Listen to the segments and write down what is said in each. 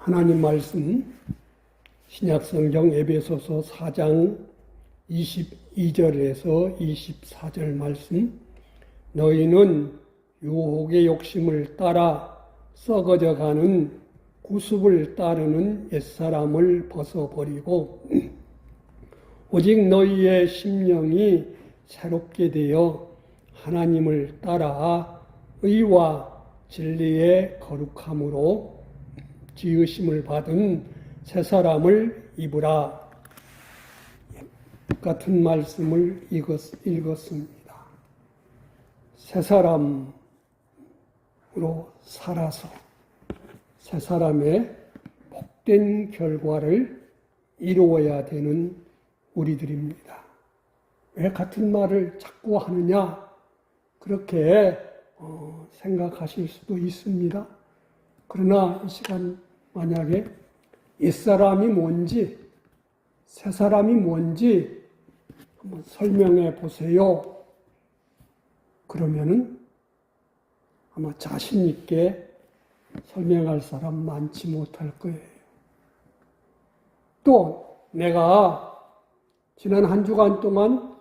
하나님 말씀 신약성경 에베소서 4장 22절에서 24절 말씀. 너희는 유혹의 욕심을 따라 썩어져 가는 구습을 따르는 옛사람을 벗어버리고 오직 너희의 심령이 새롭게 되어 하나님을 따라 의와 진리의 거룩함으로 지으심을 받은 새 사람을 입으라. 같은 말씀을 읽었습니다. 새 사람으로 살아서 새 사람의 복된 결과를 이루어야 되는 우리들입니다. 왜 같은 말을 자꾸 하느냐? 그렇게 생각하실 수도 있습니다. 그러나 이 시간 만약에 옛사람이 뭔지 새 사람이 뭔지 한번 설명해 보세요. 그러면은 아마 자신 있게 설명할 사람 많지 못할 거예요. 또 내가 지난 한 주간 동안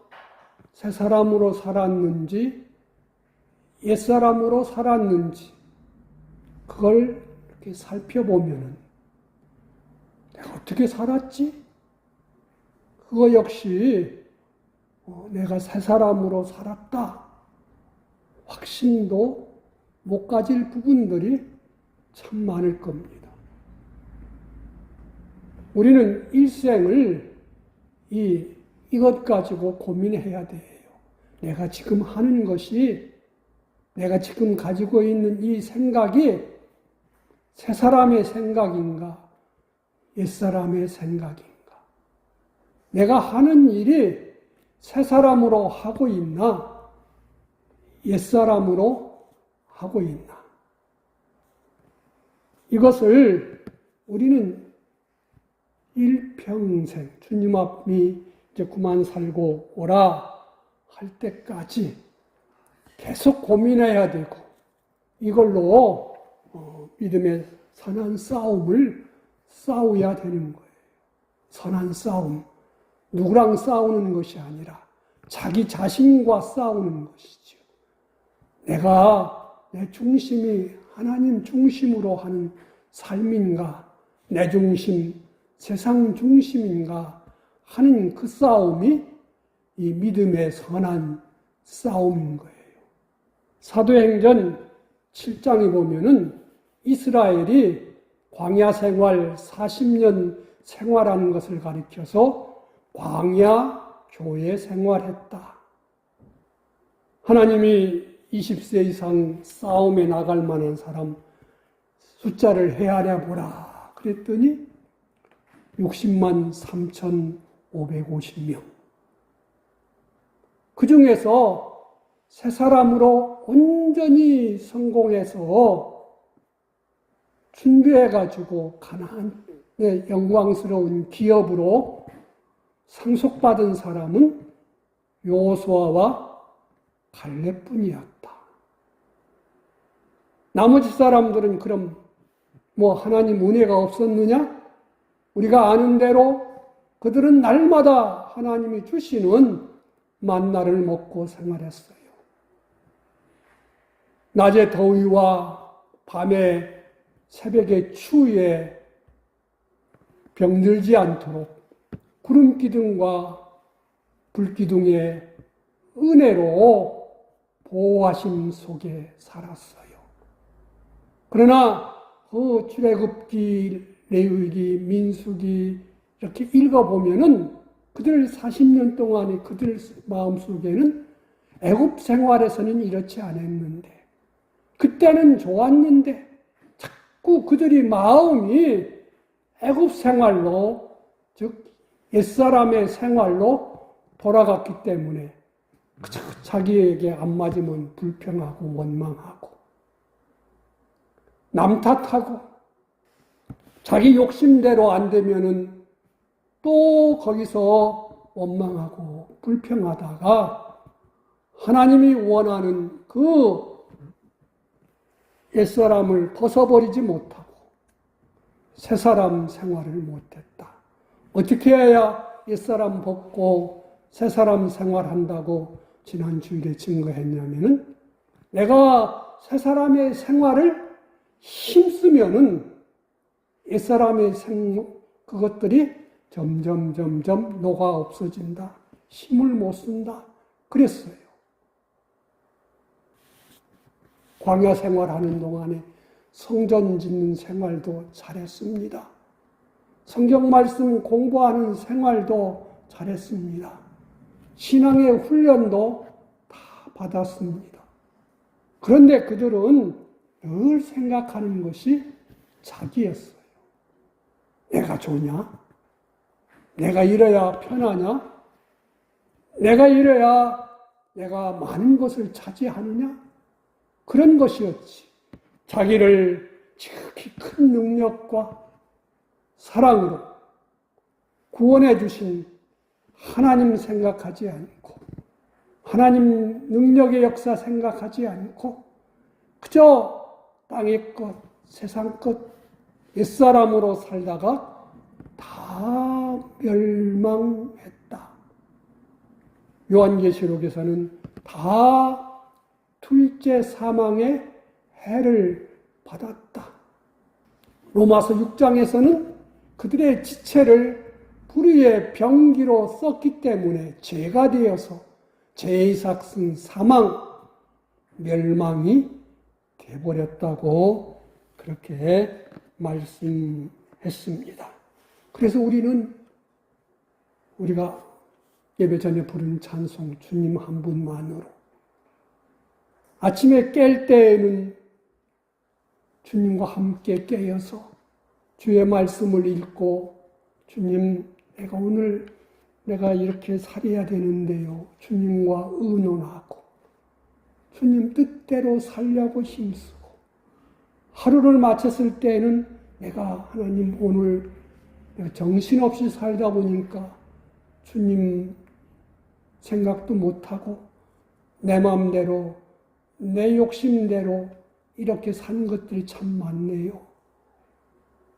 새 사람으로 살았는지 옛 사람으로 살았는지 그걸 이렇게 살펴보면은 내가 어떻게 살았지? 그거 역시 내가 새 사람으로 살았다. 확신도 못 가질 부분들이 참 많을 겁니다. 우리는 일생을 이것 가지고 고민해야 돼요. 내가 지금 하는 것이 내가 지금 가지고 있는 이 생각이 새 사람의 생각인가? 옛 사람의 생각인가? 내가 하는 일이 새 사람으로 하고 있나? 옛 사람으로 하고 있나? 이것을 우리는 일평생 주님 앞이 이제 그만 살고 오라 할 때까지 계속 고민해야 되고 이걸로 믿음의 선한 싸움을 싸워야 되는 거예요. 선한 싸움. 누구랑 싸우는 것이 아니라 자기 자신과 싸우는 것이죠. 내가 내 중심이 하나님 중심으로 하는 삶인가, 내 중심, 세상 중심인가 하는 그 싸움이 이 믿음의 선한 싸움인 거예요. 사도행전 7장에 보면은 이스라엘이 광야 생활 40년 생활하는 것을 가리켜서 광야 교회 생활했다. 하나님이 20세 이상 싸움에 나갈 만한 사람 숫자를 헤아려 보라. 그랬더니 60만 3,550명. 그 중에서 새 사람으로 온전히 성공해서 준비해가지고 가나안의 영광스러운 기업으로 상속받은 사람은 여호수아와 갈렙뿐이었다. 나머지 사람들은 그럼 하나님 은혜가 없었느냐? 우리가 아는 대로 그들은 날마다 하나님이 주시는 만나를 먹고 생활했어요. 낮의 더위와 밤의 새벽의 추위에 병들지 않도록 구름기둥과 불기둥의 은혜로 보호하심 속에 살았어요. 그러나 그 출애굽기, 레위기, 민수기 이렇게 읽어보면은 그들 40년 동안에 그들 마음속에는 애굽 생활에서는 이렇지 않았는데 그때는 좋았는데 자꾸 그들이 마음이 애굽 생활로 즉 옛사람의 생활로 돌아갔기 때문에 자기에게 안 맞으면 불평하고 원망하고 남 탓하고 자기 욕심대로 안 되면은 또 거기서 원망하고 불평하다가 하나님이 원하는 그 옛사람을 벗어버리지 못하고 새 사람 생활을 못했다. 어떻게 해야 옛사람 벗고 새 사람 생활한다고 지난 주일에 증거했냐면은 내가 새 사람의 생활을 힘쓰면은 옛사람의 그것들이 점점 녹아 없어진다. 힘을 못 쓴다. 그랬어요. 광야 생활하는 동안에 성전 짓는 생활도 잘했습니다. 성경 말씀 공부하는 생활도 잘했습니다. 신앙의 훈련도 다 받았습니다. 그런데 그들은 늘 생각하는 것이 자기였어요. 내가 좋냐? 내가 이래야 편하냐? 내가 이래야 내가 많은 것을 차지하느냐? 그런 것이었지. 자기를 지극히 큰 능력과 사랑으로 구원해 주신 하나님 생각하지 않고 하나님 능력의 역사 생각하지 않고 그저 땅의 것, 세상 것, 옛사람으로 살다가 다 멸망했다. 요한계시록에서는 다 둘째 사망의 해를 받았다. 로마서 6장에서는 그들의 지체를 불의의 병기로 썼기 때문에 죄가 되어서 죄의 삭슨 사망, 멸망이 되어버렸다고 그렇게 말씀했습니다. 그래서 우리가 예배 전에 부른 찬송 주님 한 분만으로 아침에 깰 때에는 주님과 함께 깨어서 주의 말씀을 읽고 주님 내가 이렇게 살아야 되는데요. 주님과 의논하고 주님 뜻대로 살려고 힘쓰고 하루를 마쳤을 때에는 내가 하나님 오늘 내가 정신없이 살다 보니까 주님 생각도 못하고 내 마음대로 내 욕심대로 이렇게 산 것들이 참 많네요.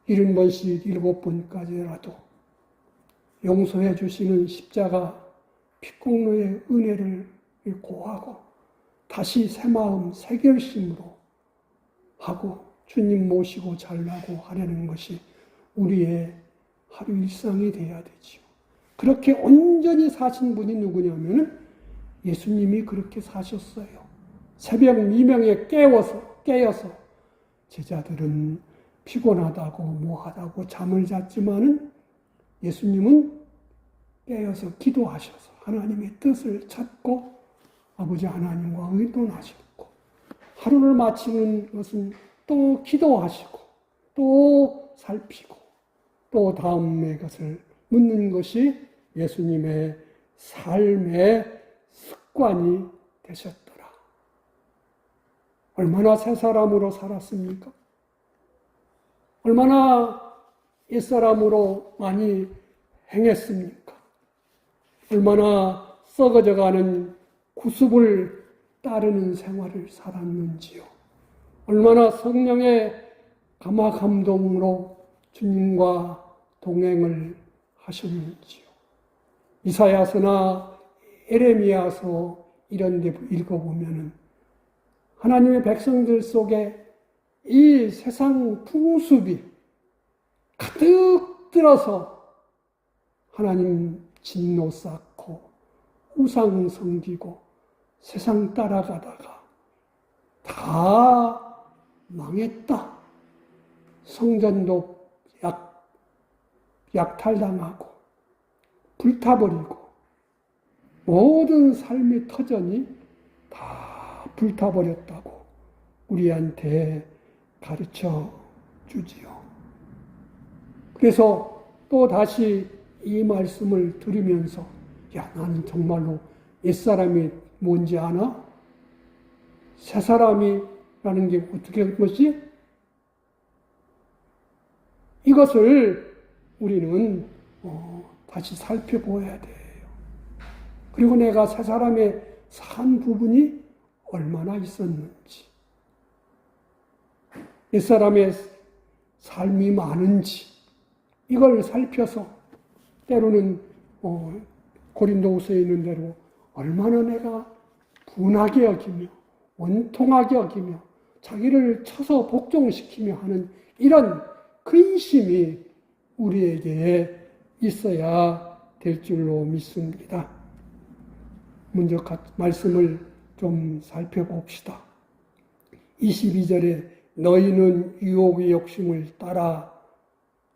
70번씩 7번까지라도 용서해 주시는 십자가 피공로의 은혜를 고하고 다시 새 마음 새 결심으로 하고 주님 모시고 잘나고 하려는 것이 우리의 하루 일상이 되어야 되지요. 그렇게 온전히 사신 분이 누구냐면은 예수님이 그렇게 사셨어요. 새벽 미명에 깨어서 제자들은 피곤하다고 뭐하다고 잠을 잤지만은 예수님은 깨어서 기도하셔서 하나님의 뜻을 찾고 아버지 하나님과 의논하셨고 하루를 마치는 것은 또 기도하시고 또 살피고 또 다음의 것을 묻는 것이 예수님의 삶의 습관이 되셨더라. 얼마나 새 사람으로 살았습니까? 얼마나 옛사람으로 많이 행했습니까? 얼마나 썩어져가는 구습을 따르는 생활을 살았는지요. 얼마나 성령의 감화감동으로 주님과 동행을 하셨는지요. 이사야서나 에레미야서 이런 데 읽어보면은 하나님의 백성들 속에 이 세상 풍습이 가득 들어서 하나님 진노 쌓고 우상 섬기고 세상 따라가다가 다 망했다. 성전도 약탈당하고 불타버리고 모든 삶의 터전이 다 불타버렸다고 우리한테 가르쳐 주지요. 그래서 또 다시 이 말씀을 들으면서 나는 정말로 옛사람이 뭔지 아나? 새사람이라는 게 어떻게 한 것이? 이것을 우리는 다시 살펴보아야 돼요. 그리고 내가 새사람의 산 부분이 얼마나 있었는지. 옛사람의 삶이 많은지 이걸 살펴서 때로는 고린도후서에 있는 대로 얼마나 내가 분하게 여기며 원통하게 여기며 자기를 쳐서 복종시키며 하는 이런 근심이 우리에게 있어야 될 줄로 믿습니다. 먼저 말씀을 좀 살펴봅시다. 22절에 너희는 유혹의 욕심을 따라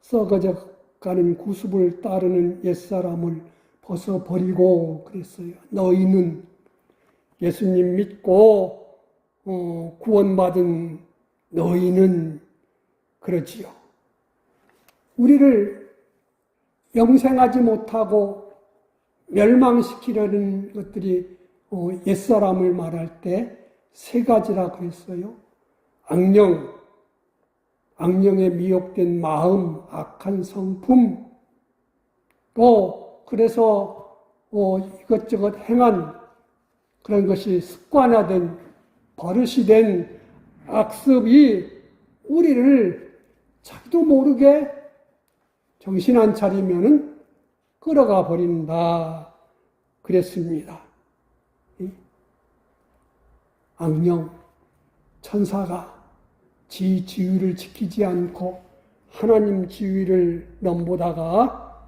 썩어져 가는 구습을 따르는 옛사람을 벗어버리고 그랬어요. 너희는 예수님 믿고 구원받은 너희는 그렇지요. 우리를 영생하지 못하고 멸망시키려는 것들이 옛사람을 말할 때 세 가지라 그랬어요. 악령에 미혹된 마음, 악한 성품, 또 그래서 이것저것 행한 그런 것이 습관화된 버릇이 된 악습이 우리를 자기도 모르게 정신 안 차리면은 끌어가 버린다 그랬습니다. 악령, 천사가 지 지위를 지키지 않고 하나님 지위를 넘보다가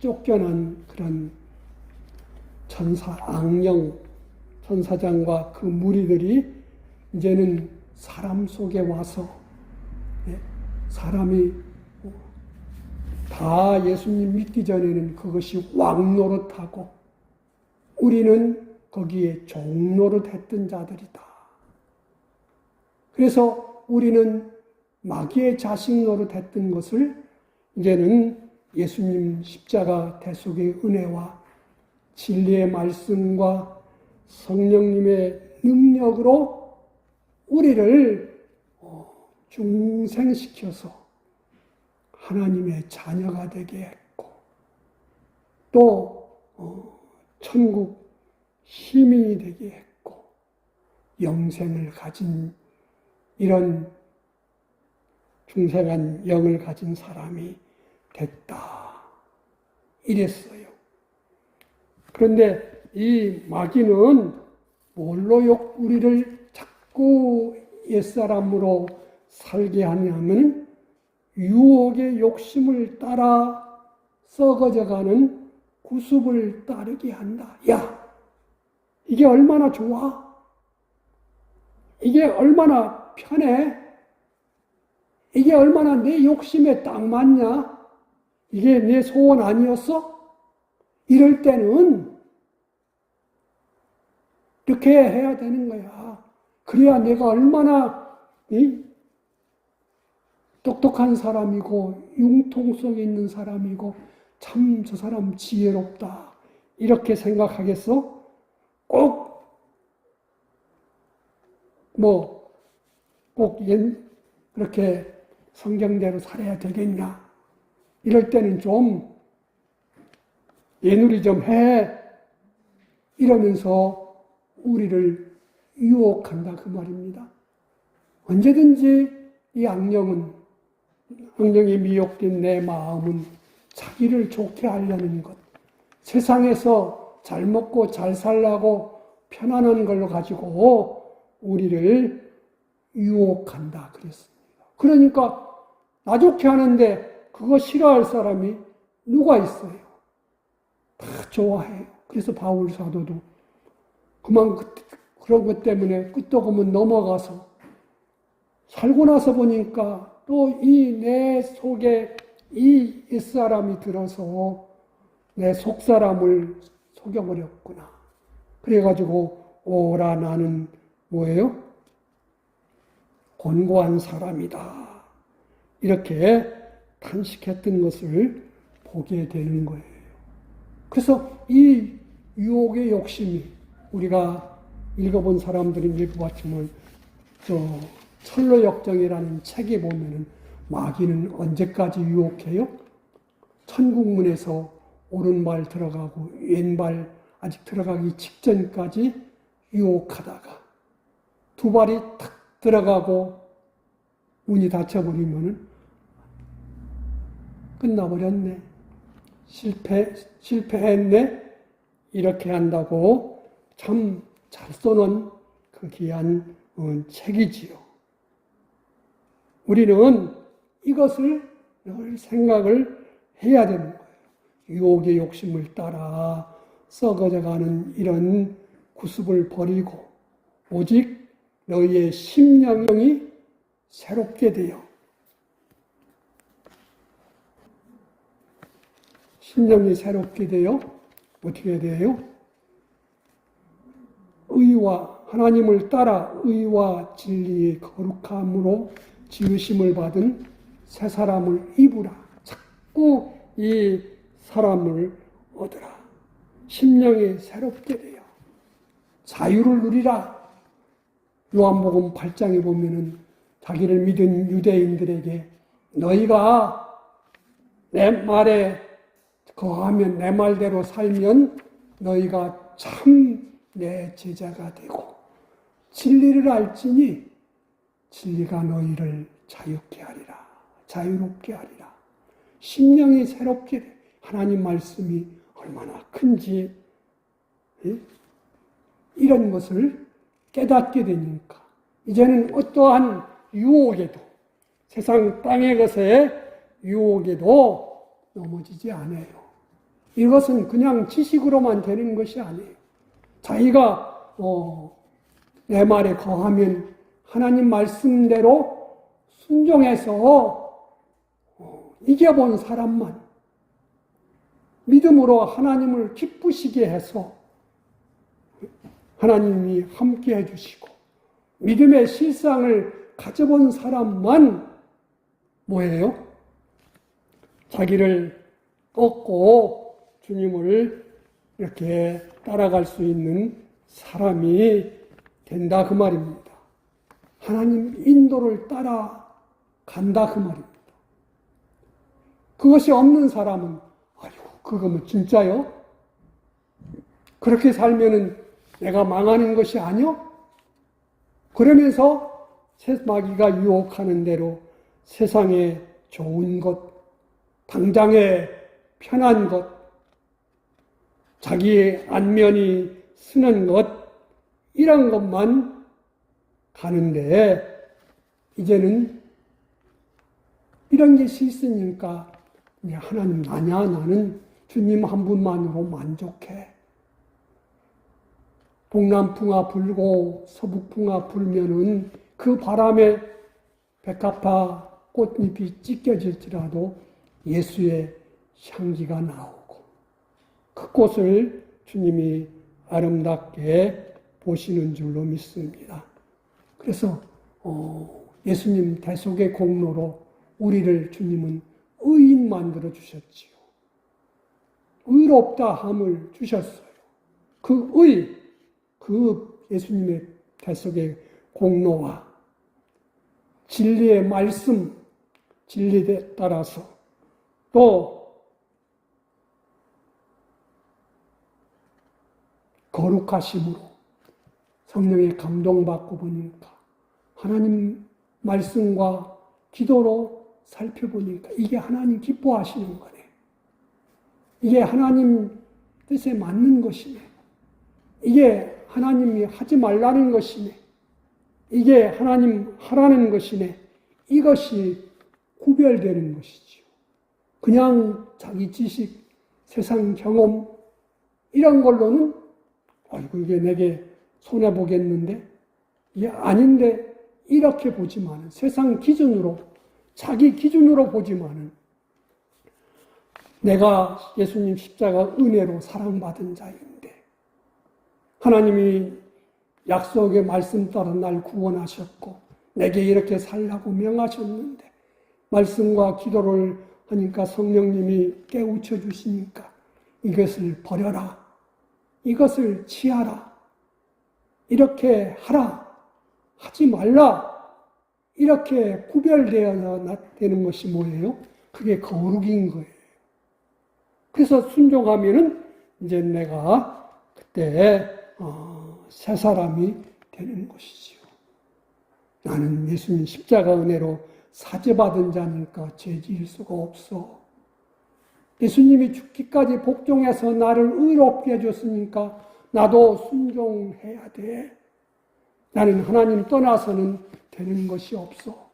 쫓겨난 그런 악령, 천사장과 그 무리들이 이제는 사람 속에 와서 사람이 다 예수님 믿기 전에는 그것이 왕노릇하고 우리는 거기에 종노릇했던 자들이다. 그래서 우리는 마귀의 자식 노릇했던 것을 이제는 예수님 십자가 대속의 은혜와 진리의 말씀과 성령님의 능력으로 우리를 중생시켜서 하나님의 자녀가 되게 했고 또 천국 시민이 되게 했고 영생을 가진 이런 중생한 영을 가진 사람이 됐다. 이랬어요. 그런데 이 마귀는 뭘로 우리를 자꾸 옛사람으로 살게 하냐면 유혹의 욕심을 따라 썩어져가는 구습을 따르게 한다. 야, 이게 얼마나 좋아? 이게 얼마나 편해? 이게 얼마나 내 욕심에 딱 맞냐? 이게 내 소원 아니었어? 이럴 때는 이렇게 해야 되는 거야. 그래야 내가 얼마나 똑똑한 사람이고 융통성이 있는 사람이고 참 저 사람 지혜롭다 이렇게 생각하겠어? 꼭 그렇게 성경대로 살아야 되겠냐? 이럴 때는 좀 예누리 좀 해. 이러면서 우리를 유혹한다 그 말입니다. 언제든지 이 악령에 미혹된 내 마음은 자기를 좋게 하려는 것, 세상에서 잘 먹고 잘 살라고 편안한 걸로 가지고 우리를 유혹한다 그랬습니다. 그러니까 나 좋게 하는데 그거 싫어할 사람이 누가 있어요? 다 좋아해요. 그래서 바울 사도도 그런 것 때문에 끄떡하면 넘어가서 살고 나서 보니까 또 이 내 속에 이 옛사람이 들어서 내 속사람을 속여버렸구나. 그래가지고 오라 나는 뭐예요? 곤고한 사람이다. 이렇게 탄식했던 것을 보게 되는 거예요. 그래서 이 유혹의 욕심이 우리가 읽어본 사람들은 읽어봤지만 철로역정이라는 책에 보면은 마귀는 언제까지 유혹해요? 천국문에서 오른발 들어가고 왼발 아직 들어가기 직전까지 유혹하다가 두 발이 탁 들어가고 문이 닫혀버리면은 끝나버렸네. 실패했네. 이렇게 한다고 참 잘 써놓은 그 귀한 책이지요. 우리는 이것을 늘 생각을 해야 되는 거예요. 유혹의 욕심을 따라 썩어져가는 이런 구습을 버리고 오직 너희의 심령이 새롭게 되어 심령이 새롭게 되어 어떻게 돼요? 의와 하나님을 따라 의와 진리의 거룩함으로 지으심을 받은 새 사람을 입으라. 자꾸 이 사람을 얻으라. 심령이 새롭게 되어 자유를 누리라. 요한복음 8장에 보면은 자기를 믿은 유대인들에게 너희가 내 말에 거하면 내 말대로 살면 너희가 참 내 제자가 되고 진리를 알지니 진리가 너희를 자유케 하리라. 자유롭게 하리라. 심령이 새롭게 돼. 하나님 말씀이 얼마나 큰지 이런 것을 깨닫게 되니까 이제는 어떠한 유혹에도 세상 땅의 것에 유혹에도 넘어지지 않아요. 이것은 그냥 지식으로만 되는 것이 아니에요. 자기가 내 말에 거하면 하나님 말씀대로 순종해서 이겨본 사람만 믿음으로 하나님을 기쁘시게 해서 하나님이 함께 해주시고 믿음의 실상을 가져본 사람만 뭐예요? 자기를 꺾고 주님을 이렇게 따라갈 수 있는 사람이 된다 그 말입니다. 하나님 인도를 따라간다 그 말입니다. 그것이 없는 사람은 아이고 그거 뭐 진짜요? 그렇게 살면은 내가 망하는 것이 아니요? 그러면서 마귀가 유혹하는 대로 세상에 좋은 것, 당장에 편한 것, 자기의 안면이 쓰는 것, 이런 것만 가는데 이제는 이런 것이 있으니까 하나님 나냐? 나는 주님 한 분만으로 만족해. 동남풍아 불고 서북풍아 불면은 그 바람에 백합화 꽃잎이 찢겨질지라도 예수의 향기가 나오고 그 꽃을 주님이 아름답게 보시는 줄로 믿습니다. 그래서 예수님 대속의 공로로 우리를 주님은 의인 만들어 주셨지요. 의롭다 함을 주셨어요. 그 의, 그 예수님의 대속의 공로와 진리의 말씀, 진리에 따라서 또 거룩하심으로 성령의 감동받고 보니까 하나님 말씀과 기도로 살펴보니까 이게 하나님 기뻐하시는 거네. 이게 하나님 뜻에 맞는 것이네. 이게 하나님이 하지 말라는 것이네. 이게 하나님 하라는 것이네. 이것이 구별되는 것이지요. 그냥 자기 지식, 세상 경험 이런 걸로는 아이고 이게 내게 손해보겠는데 이게 아닌데 이렇게 보지만은 세상 기준으로 자기 기준으로 보지만은 내가 예수님 십자가 은혜로 사랑받은 자인데 하나님이 약속의 말씀 따라 날 구원하셨고 내게 이렇게 살라고 명하셨는데 말씀과 기도를 하니까 성령님이 깨우쳐 주시니까 이것을 버려라. 이것을 취하라. 이렇게 하라. 하지 말라. 이렇게 구별되어야 되는 것이 뭐예요? 그게 거룩인 거예요. 그래서 순종하면은 이제 내가 그때 새 사람이 되는 것이지요. 나는 예수님 십자가 은혜로 사죄받은 자니까 죄 지을 수가 없어. 예수님이 죽기까지 복종해서 나를 의롭게 해줬으니까 나도 순종해야 돼. 나는 하나님 떠나서는 되는 것이 없어.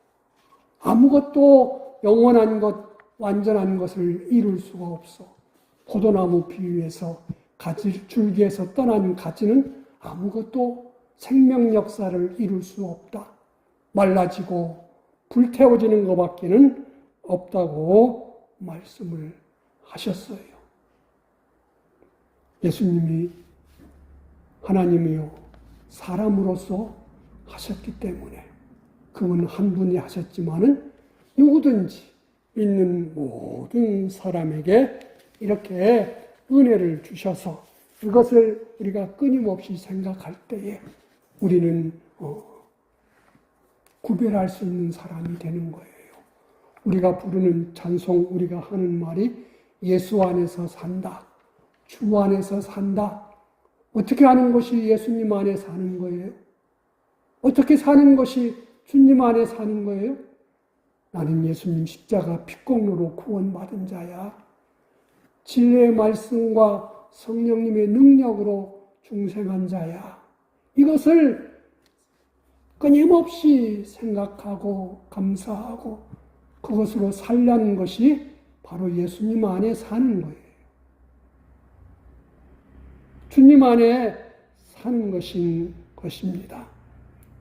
아무것도 영원한 것, 완전한 것을 이룰 수가 없어. 포도나무 비유에서 줄기에서 떠난 가지는 아무것도 생명 역사를 이룰 수 없다. 말라지고 불태워지는 것밖에는 없다고 말씀을 하셨어요. 예수님이 하나님이요 사람으로서 하셨기 때문에 그분 한 분이 하셨지만은 누구든지 있는 모든 사람에게 이렇게 은혜를 주셔서 이것을 우리가 끊임없이 생각할 때에 우리는 구별할 수 있는 사람이 되는 거예요. 우리가 부르는 찬송, 우리가 하는 말이 예수 안에서 산다, 주 안에서 산다. 어떻게 하는 것이 예수님 안에 사는 거예요? 어떻게 사는 것이 주님 안에 사는 거예요? 나는 예수님 십자가 피공로로 구원받은 자야. 진리의 말씀과 성령님의 능력으로 중생한 자야. 이것을 끊임없이 생각하고 감사하고 그것으로 살려는 것이 바로 예수님 안에 사는 거예요. 주님 안에 사는 것입니다.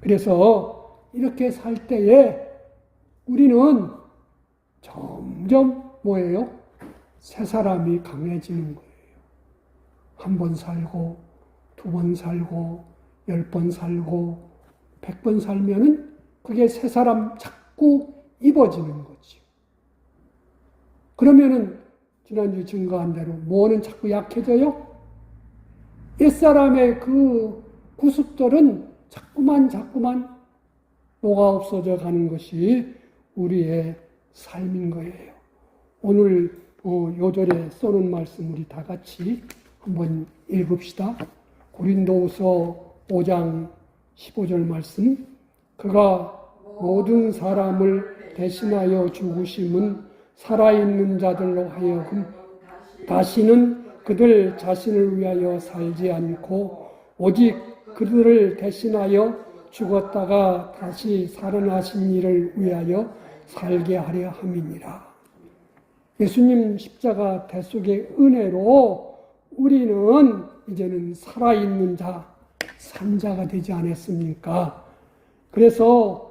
그래서 이렇게 살 때에 우리는 점점 뭐예요? 새 사람이 강해지는 거예요. 한 번 살고, 두 번 살고, 10번 살고, 100번 살면은 그게 새 사람 자꾸 입어지는 거죠. 그러면은 지난주 증거한 대로 뭐는 자꾸 약해져요? 옛사람의 그 구습들은 자꾸만 녹아 없어져 가는 것이 우리의 삶인 거예요. 오늘 요절에 써놓은 말씀 우리 다 같이 한번 읽읍시다. 고린도후서 5장 15절 말씀. 그가 모든 사람을 대신하여 죽으심은 살아있는 자들로 하여금 다시는 그들 자신을 위하여 살지 않고 오직 그들을 대신하여 죽었다가 다시 살아나신 이를 위하여 살게 하려 함이니라. 예수님 십자가 대속의 은혜로 우리는 이제는 살아있는 자, 산자가 되지 않았습니까? 그래서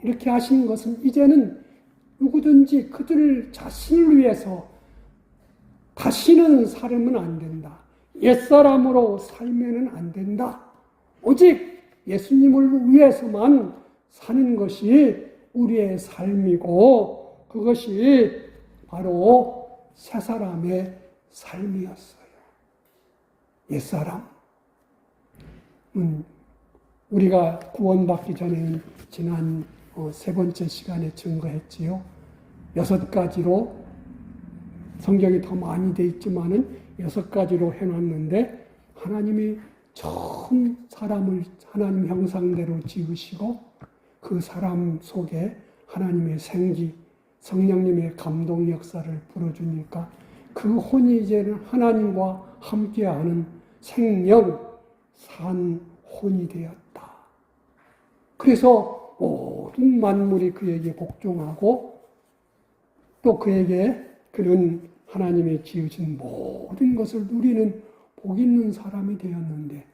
이렇게 하신 것은 이제는 누구든지 그들 자신을 위해서 다시는 살면 안 된다. 옛사람으로 살면은 안 된다. 오직 예수님을 위해서만 사는 것이 우리의 삶이고 그것이 바로 새 사람의 삶이었어요. 옛사람은 우리가 구원받기 전에는 지난 세 번째 시간에 증거했지요. 6가지로 성경이 더 많이 돼 있지만은 6가지로 해놨는데 하나님이 처음 사람을 하나님 형상대로 지으시고 그 사람 속에 하나님의 생기, 성령님의 감동 역사를 불어주니까 그 혼이 이제는 하나님과 함께하는 생명, 산 혼이 되었다. 그래서 모든 만물이 그에게 복종하고 또 그에게 그는 하나님의 지으신 모든 것을 누리는 복 있는 사람이 되었는데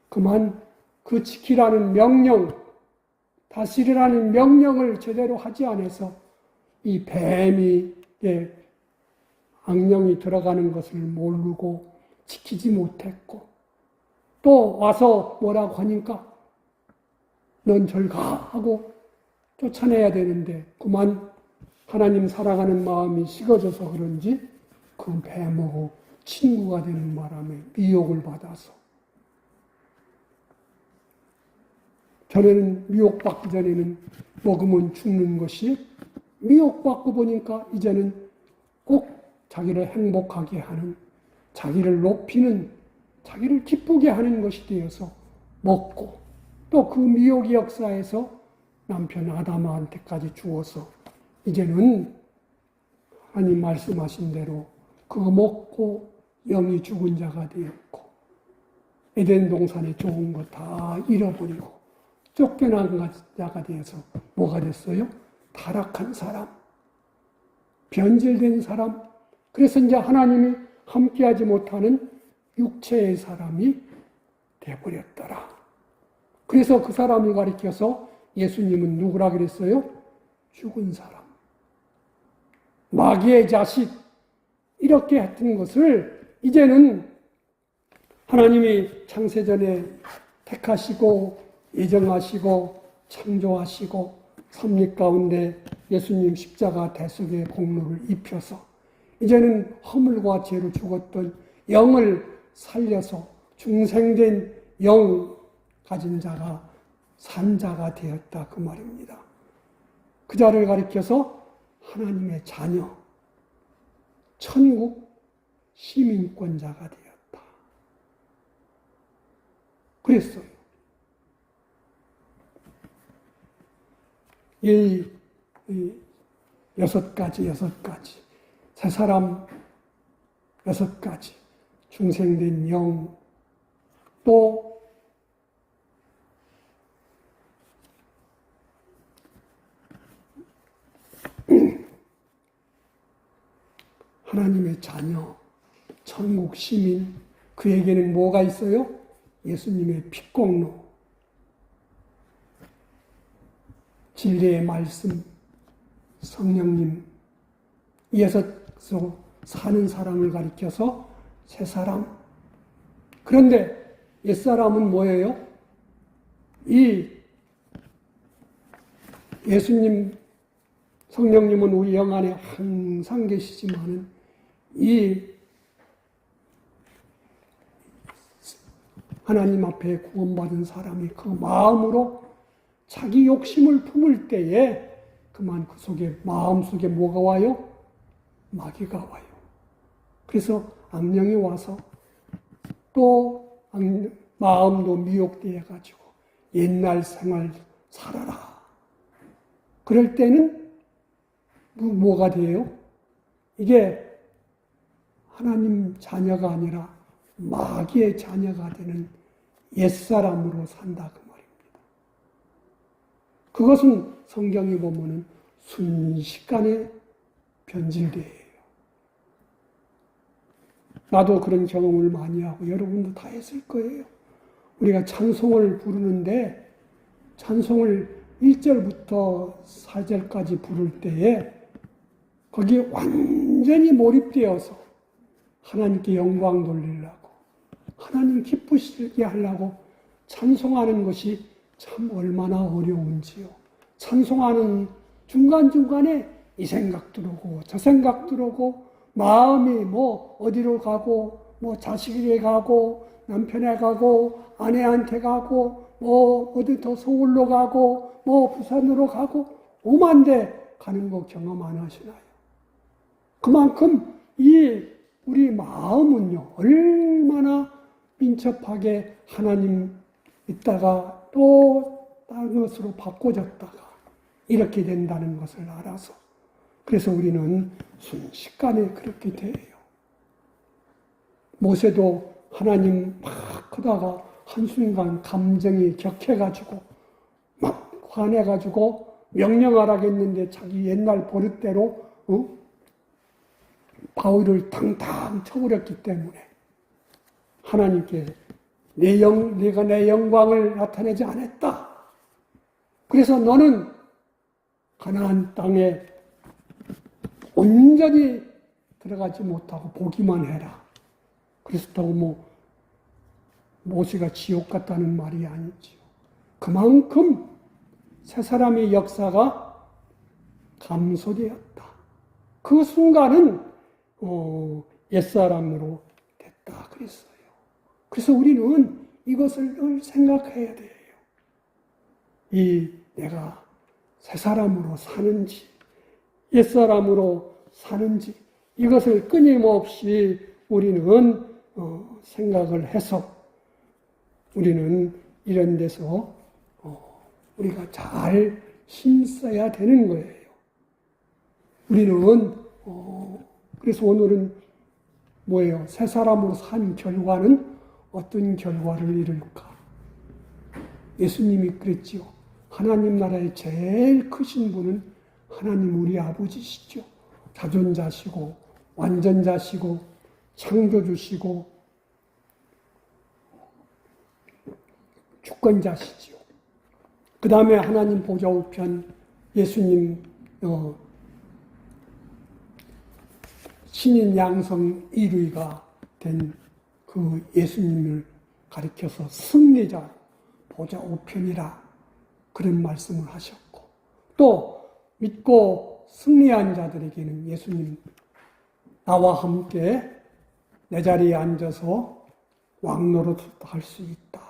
그만 그 지키라는 명령, 다스리라는 명령을 제대로 하지 않아서 이 뱀이 악령이 들어가는 것을 모르고 지키지 못했고 또 와서 뭐라고 하니까 넌 절 가 하고 쫓아내야 되는데 그만 하나님 사랑하는 마음이 식어져서 그런지 그 뱀하고 친구가 되는 바람에 미혹을 받아서 전에는 미혹받기 전에는 먹으면 죽는 것이 미혹받고 보니까 이제는 꼭 자기를 행복하게 하는, 자기를 높이는, 자기를 기쁘게 하는 것이 되어서 먹고 또 그 미혹의 역사에서 남편 아담한테까지 주어서 이제는 하나님 말씀하신 대로 그거 먹고 영이 죽은 자가 되었고 에덴 동산에 좋은 거 다 잃어버리고 쫓겨난 자가 되어서 뭐가 됐어요? 타락한 사람, 변질된 사람. 그래서 이제 하나님이 함께하지 못하는 육체의 사람이 되어버렸더라. 그래서 그 사람을 가리켜서 예수님은 누구라 그랬어요? 죽은 사람, 마귀의 자식, 이렇게 했던 것을 이제는 하나님이 창세전에 택하시고 예정하시고 창조하시고 섭리 가운데 예수님 십자가 대속의 공로를 입혀서 이제는 허물과 죄로 죽었던 영을 살려서 중생된 영 가진 자가 산 자가 되었다, 그 말입니다. 그 자를 가리켜서 하나님의 자녀, 천국 시민권자가 되었다. 그랬어요. 이 여섯 가지, 새 사람 여섯 가지, 중생된 영, 또 하나님의 자녀, 천국 시민, 그에게는 뭐가 있어요? 예수님의 핏공로, 진리의 말씀, 성령님, 이에서 사는 사람을 가리켜서 새 사람. 그런데 옛사람은 뭐예요? 이 예수님, 성령님은 우리 영 안에 항상 계시지만은 이 하나님 앞에 구원받은 사람이 그 마음으로 자기 욕심을 품을 때에 그만 그 속에, 마음 속에 뭐가 와요? 마귀가 와요. 그래서 악령이 와서 또 마음도 미혹되어 가지고 옛날 생활 살아라. 그럴 때는 뭐가 돼요? 이게 하나님 자녀가 아니라 마귀의 자녀가 되는 옛사람으로 산다, 그 말입니다. 그것은 성경에 보면은 순식간에 변질돼요. 나도 그런 경험을 많이 하고 여러분도 다 했을 거예요. 우리가 찬송을 부르는데 찬송을 1절부터 4절까지 부를 때에 거기에 완전히 몰입되어서 하나님께 영광 돌리려고, 하나님 기쁘시게 하려고 찬송하는 것이 참 얼마나 어려운지요. 찬송하는 중간중간에 이 생각 들어오고 저 생각 들어오고 마음이 뭐 어디로 가고 뭐 자식에게 가고 남편에 가고 아내한테 가고 뭐 어디 더 서울로 가고 뭐 부산으로 가고 오만데 가는 거 경험 안 하시나요? 그만큼 이 우리 마음은요 얼마나 민첩하게 하나님 있다가 또 다른 것으로 바꿔졌다가 이렇게 된다는 것을 알아서, 그래서 우리는 순식간에 그렇게 돼요. 모세도 하나님 막 하다가 한순간 감정이 격해가지고 막 화내가지고 명령하라겠는데 자기 옛날 버릇대로 바위를 탕탕 쳐버렸기 때문에 하나님께 네가 내 영광을 나타내지 않았다. 그래서 너는 가나안 땅에 온전히 들어가지 못하고 보기만 해라. 그렇다고 모세가 지옥 같다는 말이 아니지요. 그만큼 새 사람의 역사가 감소되었다. 그 순간은 옛사람으로 됐다 그랬어요. 그래서 우리는 이것을 늘 생각해야 돼요. 내가 새 사람으로 사는지 옛사람으로 사는지 이것을 끊임없이 우리는 생각을 해서 우리는 이런 데서 우리가 잘 힘써야 되는 거예요. 우리는 그래서 오늘은 뭐예요? 새 사람으로 산 결과는 어떤 결과를 이룰까? 예수님이 그랬지요. 하나님 나라의 제일 크신 분은 하나님 우리 아버지시죠. 자존자시고 완전자시고 창조주시고 주권자시지요. 그 다음에 하나님 보좌 우편 예수님 신인 양성 1위가 된 그 예수님을 가리켜서 승리자 보좌 우편이라 그런 말씀을 하셨고, 또 믿고 승리한 자들에게는 예수님 나와 함께 내 자리에 앉아서 왕노릇할 수 있다.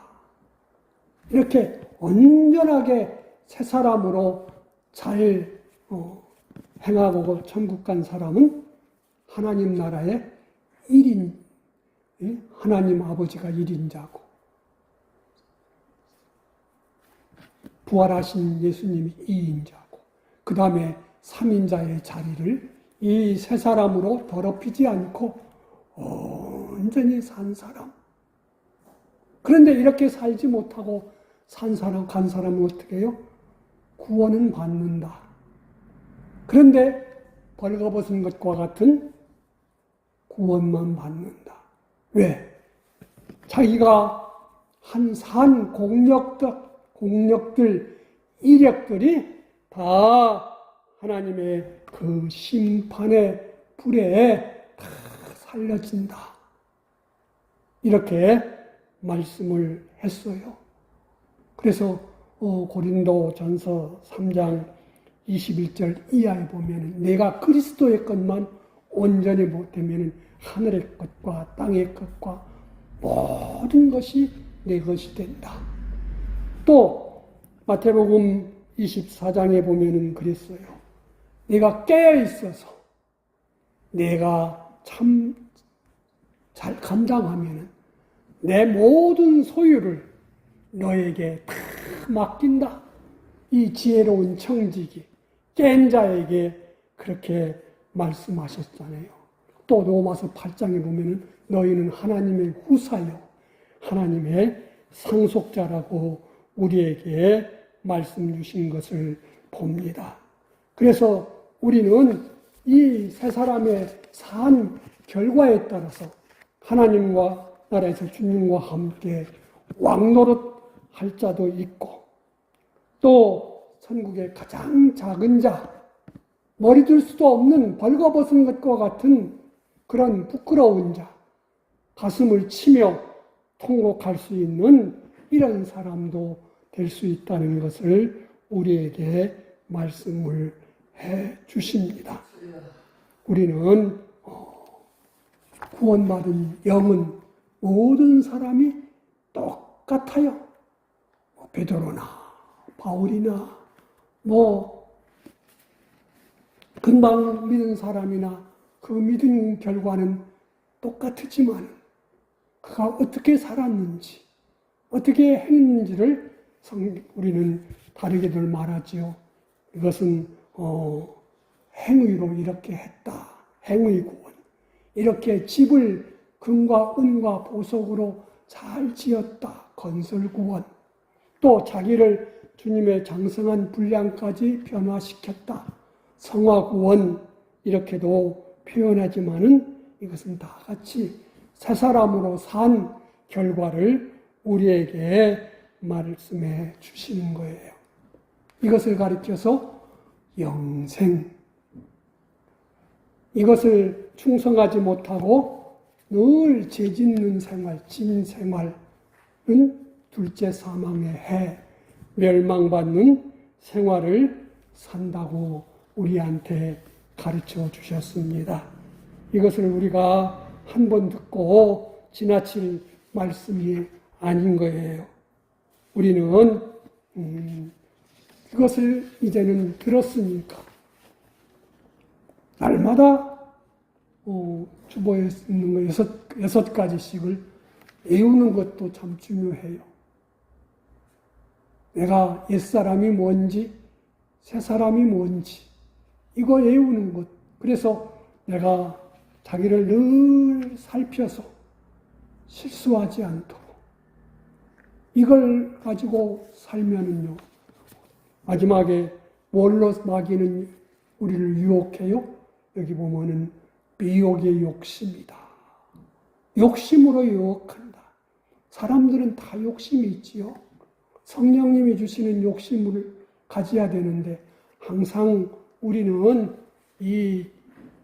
이렇게 온전하게 새 사람으로 잘 행하고 천국 간 사람은 하나님 나라의 1인, 하나님 아버지가 1인자고 부활하신 예수님이 2인자고 그 다음에 3인자의 자리를 이 세 사람으로 더럽히지 않고 온전히 산 사람. 그런데 이렇게 살지 못하고 간 사람은 어떻게 해요? 구원은 받는다. 그런데 벌거벗은 것과 같은 구원만 받는다. 왜? 자기가 산 공력들, 이력들이 다 하나님의 그 심판의 불에 다 살려진다. 이렇게 말씀을 했어요. 그래서 고린도전서 3장 21절 이하에 보면 내가 그리스도의 것만 온전히 못되면 하늘의 것과 땅의 것과 모든 것이 내 것이 된다. 또 마태복음 24장에 보면 그랬어요. 내가 깨어 있어서 내가 참 잘 감당하면 내 모든 소유를 너에게 다 맡긴다. 이 지혜로운 청지기 깬 자에게 그렇게 말씀하셨잖아요. 또 로마서 8장에 보면 너희는 하나님의 후사요 하나님의 상속자라고 우리에게 말씀 주신 것을 봅니다. 그래서 우리는 이 세 사람의 산 결과에 따라서 하나님과 나라에서 주님과 함께 왕노릇 할 자도 있고, 또 천국의 가장 작은 자, 머리 들 수도 없는 벌거벗은 것과 같은 그런 부끄러운 자, 가슴을 치며 통곡할 수 있는 이런 사람도 될 수 있다는 것을 우리에게 말씀을 해 주십니다. 우리는 구원받은 영은 모든 사람이 똑같아요. 베드로나 바울이나 금방 믿은 사람이나 그 믿은 결과는 똑같지만 그가 어떻게 살았는지 어떻게 했는지를 우리는 다르게들 말하지요. 이것은 행위로 이렇게 했다. 행위 구원. 이렇게 집을 금과 은과 보석으로 잘 지었다. 건설 구원. 또 자기를 주님의 장성한 분량까지 변화시켰다. 성화 구원. 이렇게도 표현하지만은 이것은 다 같이 새 사람으로 산 결과를 우리에게 말씀해 주시는 거예요. 이것을 가리켜서 영생, 이것을 충성하지 못하고 늘 죄짓는 생활, 진 생활은 둘째 사망의 해, 멸망받는 생활을 산다고 우리한테 가르쳐 주셨습니다. 이것을 우리가 한 번 듣고 지나칠 말씀이 아닌 거예요. 우리는 이것을 이제는 들었으니까 날마다 주보에 있는 거 여섯 가지씩을 외우는 것도 참 중요해요. 내가 옛사람이 뭔지 새사람이 뭔지 이거 외우는 것. 그래서 내가 자기를 늘 살펴서 실수하지 않도록 이걸 가지고 살면은요, 마지막에 뭘로 마귀는 우리를 유혹해요? 여기 보면은 미혹의 욕심이다. 욕심으로 유혹한다. 사람들은 다 욕심이 있지요. 성령님이 주시는 욕심을 가져야 되는데 항상 우리는 이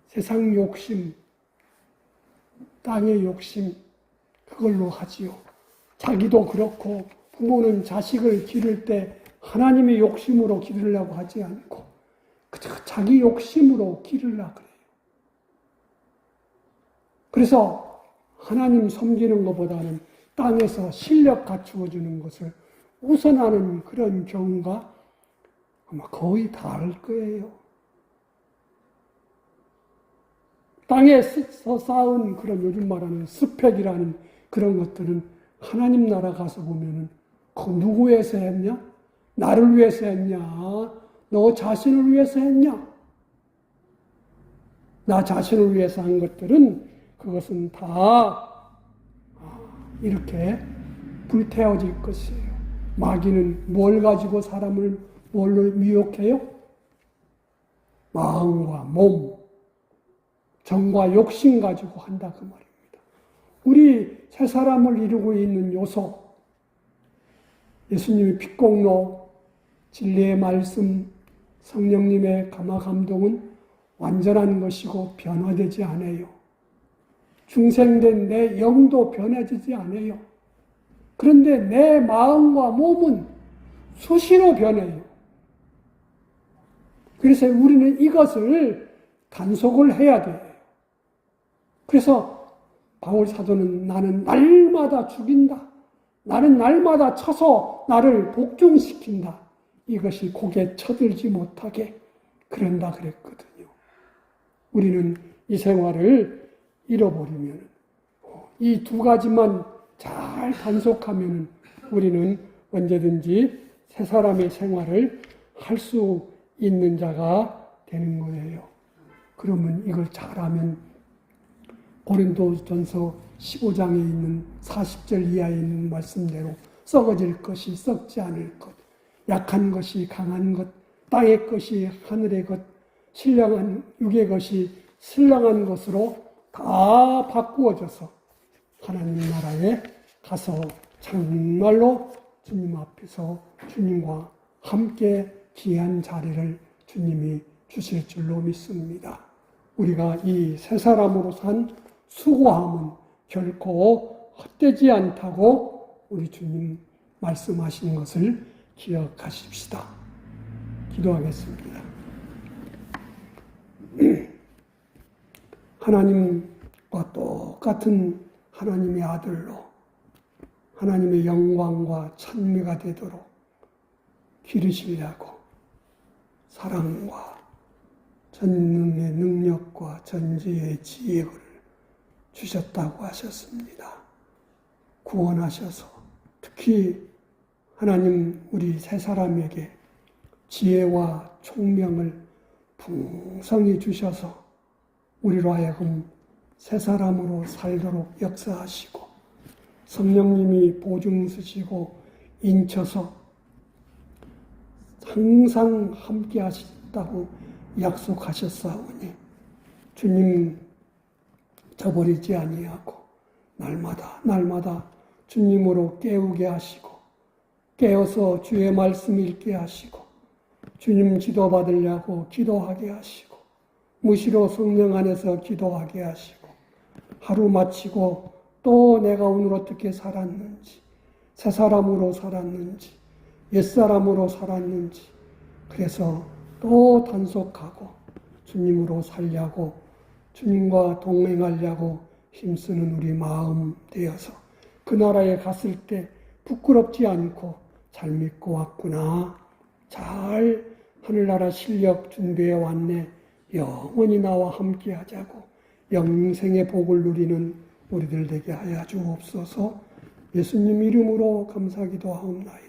세상 욕심, 땅의 욕심 그걸로 하지요. 자기도 그렇고 부모는 자식을 기를 때 하나님의 욕심으로 기르려고 하지 않고 그저 자기 욕심으로 기르려고 그래요. 그래서 하나님 섬기는 것보다는 땅에서 실력 갖추어 주는 것을 우선하는 그런 경우가 아마 거의 다를 거예요. 땅에서 쌓은 그런 요즘 말하는 스펙이라는 그런 것들은 하나님 나라 가서 보면은 그 누구 위해서 했냐? 나를 위해서 했냐? 너 자신을 위해서 했냐? 나 자신을 위해서 한 것들은 그것은 다 이렇게 불태워질 것이에요. 마귀는 뭘 가지고 사람을 뭘로 미혹해요? 마음과 몸, 정과 욕심 가지고 한다 그 말입니다. 우리 새 사람을 이루고 있는 요소, 예수님의 핏공로, 진리의 말씀, 성령님의 감화 감동은 완전한 것이고 변화되지 않아요. 중생된 내 영도 변해지지 않아요. 그런데 내 마음과 몸은 수시로 변해요. 그래서 우리는 이것을 단속을 해야 돼요. 그래서 바울 사도는 나는 날마다 죽인다. 나는 날마다 쳐서 나를 복종시킨다. 이것이 고개 쳐들지 못하게 그런다 그랬거든요. 우리는 이 생활을 잃어버리면 이 두 가지만 잘 단속하면 우리는 언제든지 새 사람의 생활을 할 수 있는 자가 되는 거예요. 그러면 이걸 잘하면 고린도전서 15장에 있는 40절 이하에 있는 말씀대로 썩어질 것이 썩지 않을 것, 약한 것이 강한 것, 땅의 것이 하늘의 것, 신령한 육의 것이 신령한 것으로 다 바꾸어져서 하나님 나라에 가서 정말로 주님 앞에서 주님과 함께 귀한 자리를 주님이 주실 줄로 믿습니다. 우리가 이 새 사람으로 산 수고함은 결코 헛되지 않다고 우리 주님 말씀하신 것을 기억하십시다. 기도하겠습니다. 하나님과 똑같은 하나님의 아들로 하나님의 영광과 찬미가 되도록 기르시려고 사랑과 전능의 능력과 전지의 지혜를 주셨다고 하셨습니다. 구원하셔서 특히 하나님 우리 세 사람에게 지혜와 총명을 풍성히 주셔서 우리로 하여금 새 사람으로 살도록 역사하시고 성령님이 보증 서시고 인쳐서 항상 함께 하신다고 약속하셨사오니 주님 저버리지 아니하고 날마다 주님으로 깨우게 하시고 깨어서 주의 말씀 읽게 하시고 주님 지도받으려고 기도하게 하시고 무시로 성령 안에서 기도하게 하시고 하루 마치고 또 내가 오늘 어떻게 살았는지 새 사람으로 살았는지 옛사람으로 살았는지 그래서 또 단속하고 주님으로 살려고 주님과 동행하려고 힘쓰는 우리 마음 되어서 그 나라에 갔을 때 부끄럽지 않고 잘 믿고 왔구나. 잘 하늘나라 실력 준비해 왔네. 영원히 나와 함께 하자고 영생의 복을 누리는 우리들 되게 하여 주옵소서. 예수님 이름으로 감사기도 하옵나이다.